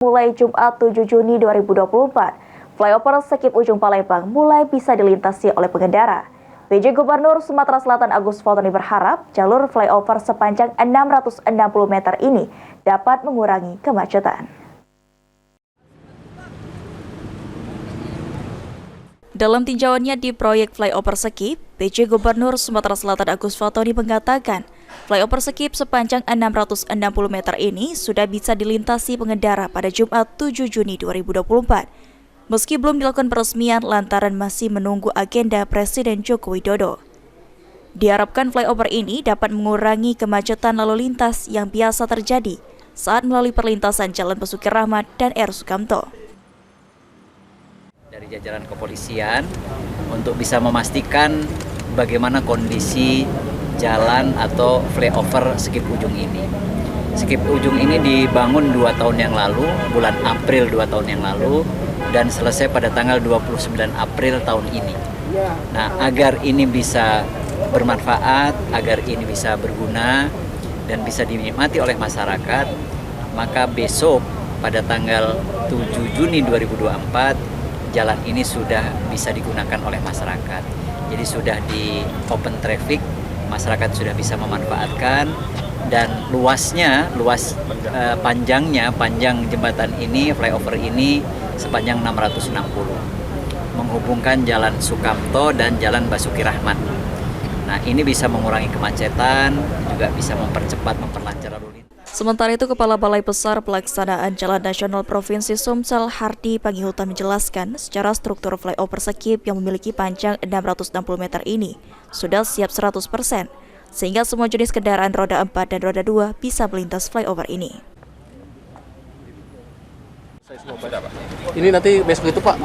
Mulai Jumat 7 Juni 2024, flyover Sekip Ujung Palembang mulai bisa dilintasi oleh pengendara. PJ Gubernur Sumatera Selatan Agus Fatoni berharap jalur flyover sepanjang 660 meter ini dapat mengurangi kemacetan. Dalam tinjauannya di proyek flyover Sekip, PJ Gubernur Sumatera Selatan Agus Fatoni mengatakan, flyover Sekip sepanjang 660 meter ini sudah bisa dilintasi pengendara pada Jumat 7 Juni 2024. Meski belum dilakukan peresmian lantaran masih menunggu agenda Presiden Joko Widodo. Diharapkan flyover ini dapat mengurangi kemacetan lalu lintas yang biasa terjadi saat melalui perlintasan Jalan Basuki Rahmat dan R. Sukamto. Dari jajaran kepolisian untuk bisa memastikan bagaimana kondisi jalan atau flyover Sekip Ujung ini. Sekip Ujung ini dibangun 2 tahun yang lalu, bulan April 2 tahun yang lalu, dan selesai pada tanggal 29 April tahun ini. Nah, agar ini bisa bermanfaat, agar ini bisa berguna, dan bisa dinikmati oleh masyarakat, maka besok pada tanggal 7 Juni 2024, jalan ini sudah bisa digunakan oleh masyarakat. Jadi sudah di open traffic, masyarakat sudah bisa memanfaatkan, dan panjang jembatan ini, flyover ini sepanjang 660, menghubungkan Jalan Sukamto dan Jalan Basuki Rahmat. Nah, ini bisa mengurangi kemacetan, juga bisa memperlancar lalu lintas. Sementara itu, Kepala Balai Besar Pelaksanaan Jalan Nasional Provinsi Sumsel Hardi Pangihutan menjelaskan secara struktur flyover Sekip yang memiliki panjang 660 meter ini sudah siap 100%, sehingga semua jenis kendaraan roda 4 dan roda 2 bisa melintas flyover ini. Ini nanti besok itu Pak,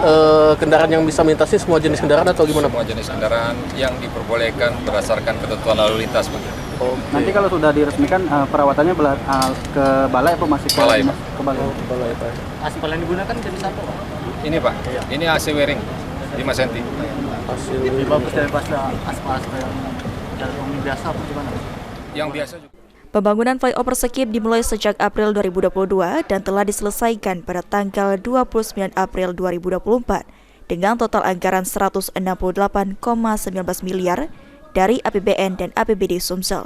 kendaraan yang bisa melintasi semua jenis kendaraan atau gimana Pak? Semua jenis kendaraan yang diperbolehkan berdasarkan ketentuan lalu lintas. Nanti kalau sudah diresmikan, perawatannya ke balai atau masih ke balai? Ke balai. Aspal yang digunakan jenis apa Pak? Ini Pak, ini AC Wearing 5 cm. Lebih bagus daripada aspal yang biasa apa gimana? Yang biasa juga. Pembangunan flyover Sekip dimulai sejak April 2022 dan telah diselesaikan pada tanggal 29 April 2024 dengan total anggaran 168,19 miliar dari APBN dan APBD Sumsel.